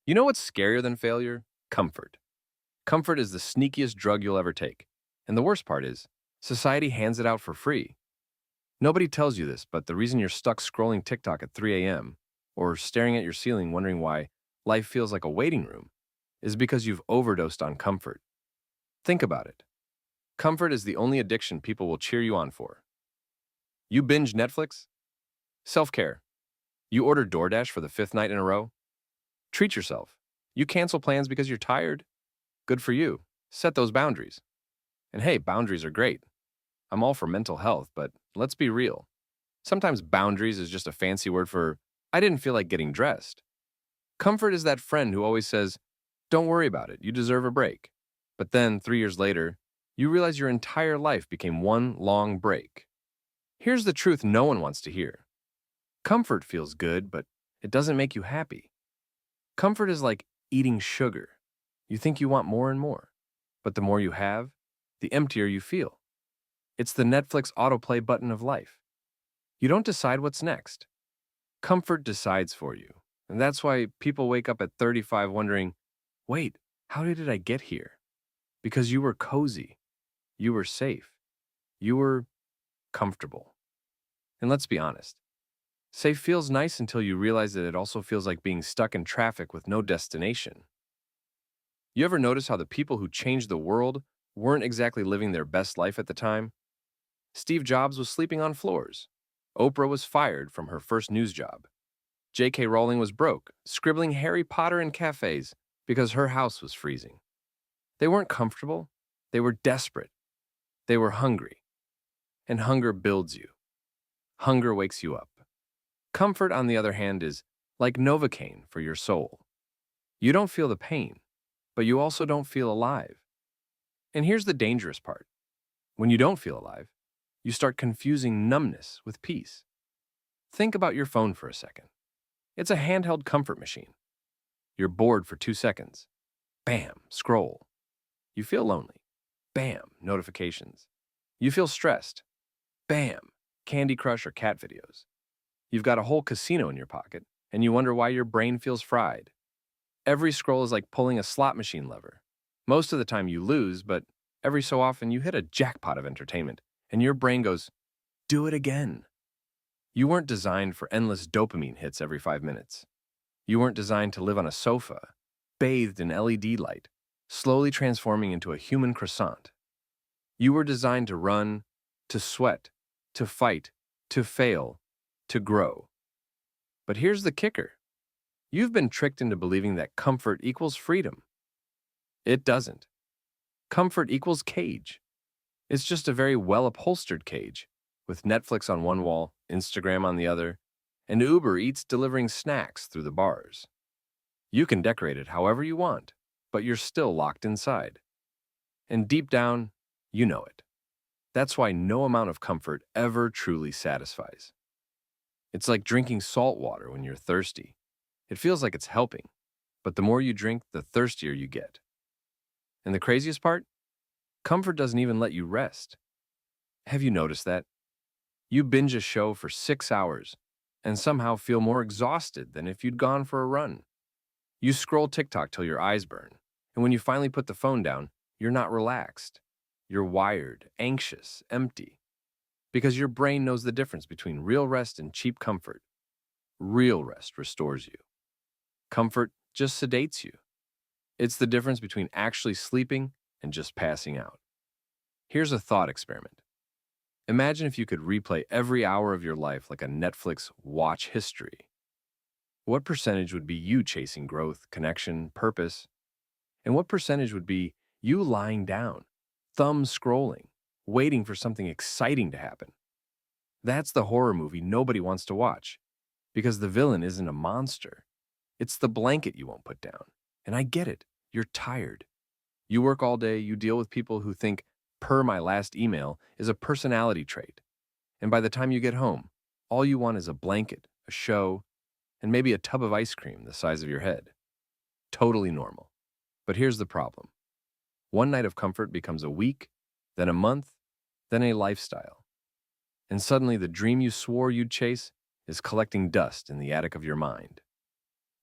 You know what's scarier than failure? Comfort. Comfort is the sneakiest drug you'll ever take. And the worst part is, society hands it out for free. Nobody tells you this, but the reason you're stuck scrolling TikTok at 3 a.m. or staring at your ceiling wondering why life feels like a waiting room is because you've overdosed on comfort. Think about it. Comfort is the only addiction people will cheer you on for. You binge Netflix? Self-care. You order DoorDash for the fifth night in a row? Treat yourself. You cancel plans because you're tired? Good for you. Set those boundaries. And hey, boundaries are great. I'm all for mental health, but let's be real. Sometimes boundaries is just a fancy word for, I didn't feel like getting dressed. Comfort is that friend who always says, don't worry about it, you deserve a break. But then, 3 years later, you realize your entire life became one long break. Here's the truth no one wants to hear. Comfort feels good, but it doesn't make you happy. Comfort is like eating sugar. You think you want more and more, but the more you have, the emptier you feel. It's the Netflix autoplay button of life. You don't decide what's next. Comfort decides for you. And that's why people wake up at 35 wondering, wait, how did I get here? Because you were cozy. You were safe. You were comfortable. And let's be honest. Safe feels nice until you realize that it also feels like being stuck in traffic with no destination. You ever notice how the people who changed the world weren't exactly living their best life at the time? Steve Jobs was sleeping on floors. Oprah was fired from her first news job. J.K. Rowling was broke, scribbling Harry Potter in cafes because her house was freezing. They weren't comfortable. They were desperate. They were hungry. And hunger builds you. Hunger wakes you up. Comfort, on the other hand, is like Novocaine for your soul. You don't feel the pain, but you also don't feel alive. And here's the dangerous part. When you don't feel alive, you start confusing numbness with peace. Think about your phone for a second. It's a handheld comfort machine. You're bored for 2 seconds. Bam, scroll. You feel lonely. Bam, notifications. You feel stressed. Bam, Candy Crush or cat videos. You've got a whole casino in your pocket, and you wonder why your brain feels fried. Every scroll is like pulling a slot machine lever. Most of the time you lose, but every so often you hit a jackpot of entertainment, and your brain goes, do it again. You weren't designed for endless dopamine hits every 5 minutes. You weren't designed to live on a sofa, bathed in LED light, slowly transforming into a human croissant. You were designed to run, to sweat, to fight, to fail, to grow. But here's the kicker. You've been tricked into believing that comfort equals freedom. It doesn't. Comfort equals cage. It's just a very well-upholstered cage, with Netflix on one wall, Instagram on the other, and Uber Eats delivering snacks through the bars. You can decorate it however you want, but you're still locked inside. And deep down, you know it. That's why no amount of comfort ever truly satisfies. It's like drinking salt water when you're thirsty. It feels like it's helping, but the more you drink, the thirstier you get. And the craziest part? Comfort doesn't even let you rest. Have you noticed that? You binge a show for 6 hours and somehow feel more exhausted than if you'd gone for a run. You scroll TikTok till your eyes burn, and when you finally put the phone down, you're not relaxed. You're wired, anxious, empty. Because your brain knows the difference between real rest and cheap comfort. Real rest restores you. Comfort just sedates you. It's the difference between actually sleeping and just passing out. Here's a thought experiment. Imagine if you could replay every hour of your life like a Netflix watch history. What percentage would be you chasing growth, connection, purpose? And what percentage would be you lying down, thumb scrolling, waiting for something exciting to happen? That's the horror movie nobody wants to watch, because the villain isn't a monster. It's the blanket you won't put down. And I get it. You're tired. You work all day, you deal with people who think per my last email is a personality trait. And by the time you get home, all you want is a blanket, a show, and maybe a tub of ice cream the size of your head. Totally normal. But here's the problem. One night of comfort becomes a week, then a month, then a lifestyle. And suddenly the dream you swore you'd chase is collecting dust in the attic of your mind.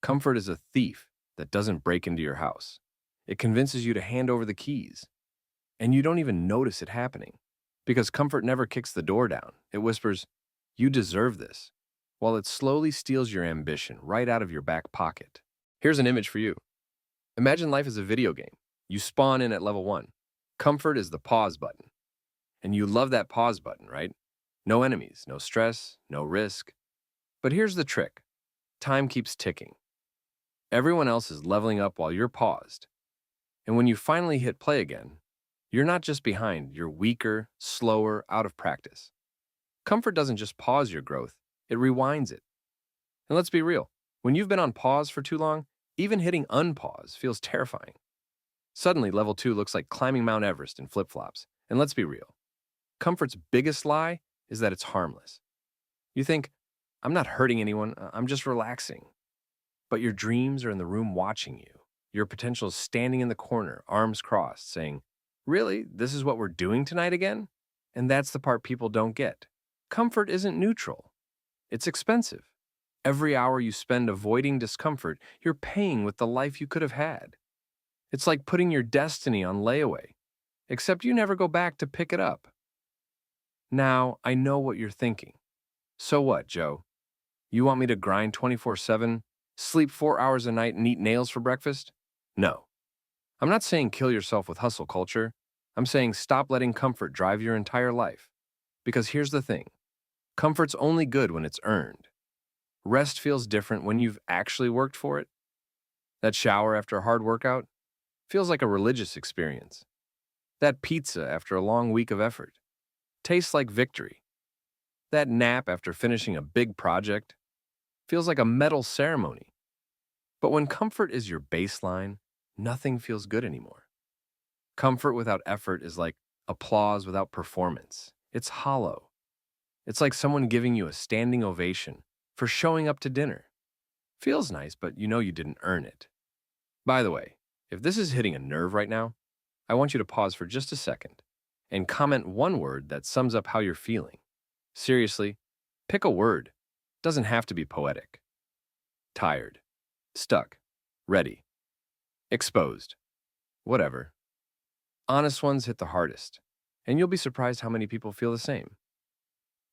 Comfort is a thief that doesn't break into your house. It convinces you to hand over the keys, and you don't even notice it happening. Because comfort never kicks the door down. It whispers, "You deserve this," while it slowly steals your ambition right out of your back pocket. Here's an image for you. Imagine life as a video game. You spawn in at level 1. Comfort is the pause button. And you love that pause button, right? No enemies, no stress, no risk. But here's the trick. Time keeps ticking. Everyone else is leveling up while you're paused. And when you finally hit play again, you're not just behind, you're weaker, slower, out of practice. Comfort doesn't just pause your growth, it rewinds it. And let's be real, when you've been on pause for too long, even hitting unpause feels terrifying. Suddenly, level 2 looks like climbing Mount Everest in flip-flops. And let's be real, comfort's biggest lie is that it's harmless. You think, I'm not hurting anyone, I'm just relaxing. But your dreams are in the room watching you. Your potential is standing in the corner, arms crossed, saying, "Really? This is what we're doing tonight again?" And that's the part people don't get. Comfort isn't neutral. It's expensive. Every hour you spend avoiding discomfort, you're paying with the life you could have had. It's like putting your destiny on layaway, except you never go back to pick it up. Now, I know what you're thinking. So what, Joe? You want me to grind 24/7, sleep 4 hours a night, and eat nails for breakfast? No. I'm not saying kill yourself with hustle culture. I'm saying stop letting comfort drive your entire life. Because here's the thing. Comfort's only good when it's earned. Rest feels different when you've actually worked for it. That shower after a hard workout feels like a religious experience. That pizza after a long week of effort tastes like victory. That nap after finishing a big project feels like a medal ceremony. But when comfort is your baseline, nothing feels good anymore. Comfort without effort is like applause without performance. It's hollow. It's like someone giving you a standing ovation for showing up to dinner. Feels nice, but you know you didn't earn it. By the way, if this is hitting a nerve right now, I want you to pause for just a second and comment one word that sums up how you're feeling. Seriously, pick a word. Doesn't have to be poetic. Tired. Stuck. Ready. Exposed. Whatever. Honest ones hit the hardest, and you'll be surprised how many people feel the same.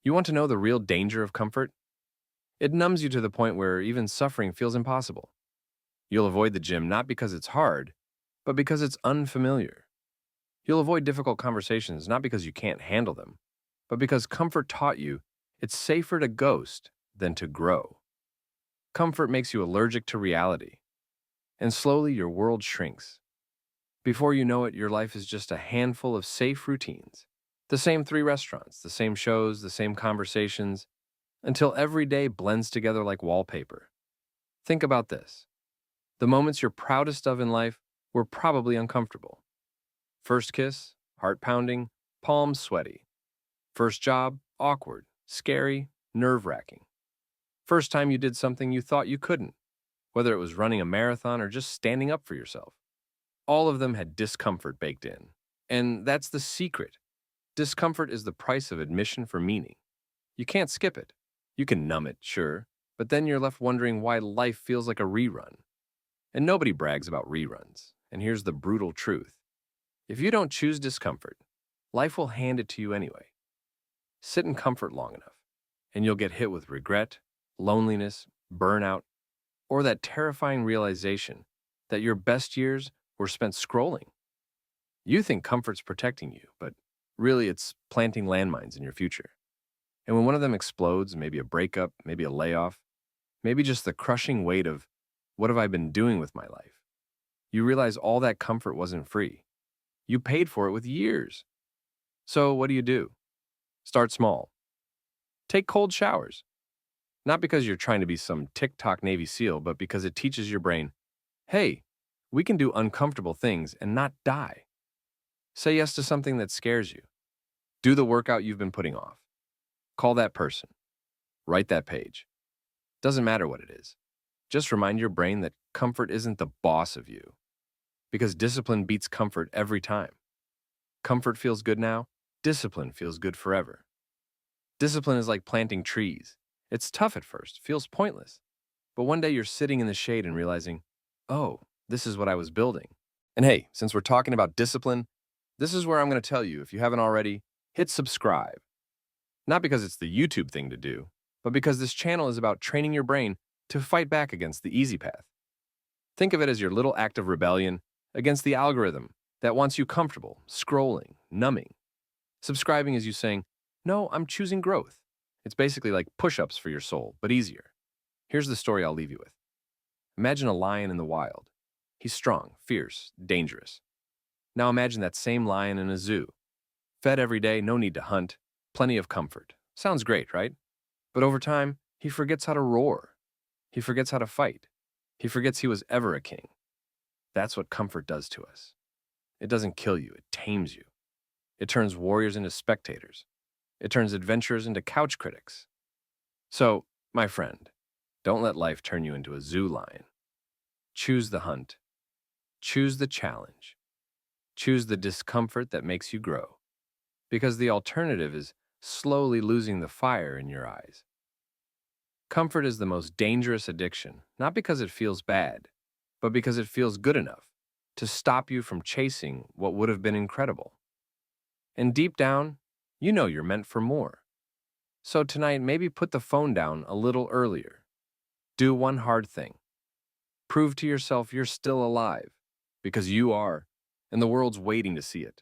You want to know the real danger of comfort? It numbs you to the point where even suffering feels impossible. You'll avoid the gym not because it's hard, but because it's unfamiliar. You'll avoid difficult conversations not because you can't handle them, but because comfort taught you it's safer to ghost than to grow. Comfort makes you allergic to reality, and slowly your world shrinks. Before you know it, your life is just a handful of safe routines. The same 3 restaurants, the same shows, the same conversations, until every day blends together like wallpaper. Think about this. The moments you're proudest of in life were probably uncomfortable. First kiss, heart pounding, palms sweaty. First job, awkward, scary, nerve-wracking. First time you did something you thought you couldn't, whether it was running a marathon or just standing up for yourself. All of them had discomfort baked in. And that's the secret. Discomfort is the price of admission for meaning. You can't skip it. You can numb it, sure, but then you're left wondering why life feels like a rerun. And nobody brags about reruns. And here's the brutal truth. If you don't choose discomfort, life will hand it to you anyway. Sit in comfort long enough, and you'll get hit with regret, loneliness, burnout, or that terrifying realization that your best years were spent scrolling. You think comfort's protecting you, but really it's planting landmines in your future. And when one of them explodes, maybe a breakup, maybe a layoff, maybe just the crushing weight of, what have I been doing with my life? You realize all that comfort wasn't free. You paid for it with years. So what do? Start small. Take cold showers. Not because you're trying to be some TikTok Navy SEAL, but because it teaches your brain, hey, we can do uncomfortable things and not die. Say yes to something that scares you. Do the workout you've been putting off. Call that person. Write that page. Doesn't matter what it is. Just remind your brain that comfort isn't the boss of you. Because discipline beats comfort every time. Comfort feels good now, discipline feels good forever. Discipline is like planting trees. It's tough at first, feels pointless. But one day you're sitting in the shade and realizing, oh, this is what I was building. And hey, since we're talking about discipline, this is where I'm going to tell you, if you haven't already, hit subscribe. Not because it's the YouTube thing to do, but because this channel is about training your brain to fight back against the easy path. Think of it as your little act of rebellion against the algorithm that wants you comfortable, scrolling, numbing. Subscribing is you saying, no, I'm choosing growth. It's basically like push-ups for your soul, but easier. Here's the story I'll leave you with. Imagine a lion in the wild. He's strong, fierce, dangerous. Now imagine that same lion in a zoo. Fed every day, no need to hunt, plenty of comfort. Sounds great, right? But over time, he forgets how to roar. He forgets how to fight. He forgets he was ever a king. That's what comfort does to us. It doesn't kill you, it tames you. It turns warriors into spectators. It turns adventurers into couch critics. So, my friend, don't let life turn you into a zoo lion. Choose the hunt. Choose the challenge. Choose the discomfort that makes you grow. Because the alternative is slowly losing the fire in your eyes. Comfort is the most dangerous addiction, not because it feels bad, but because it feels good enough to stop you from chasing what would have been incredible. And deep down, you know you're meant for more. So tonight, maybe put the phone down a little earlier. Do one hard thing. Prove to yourself you're still alive, because you are, and the world's waiting to see it.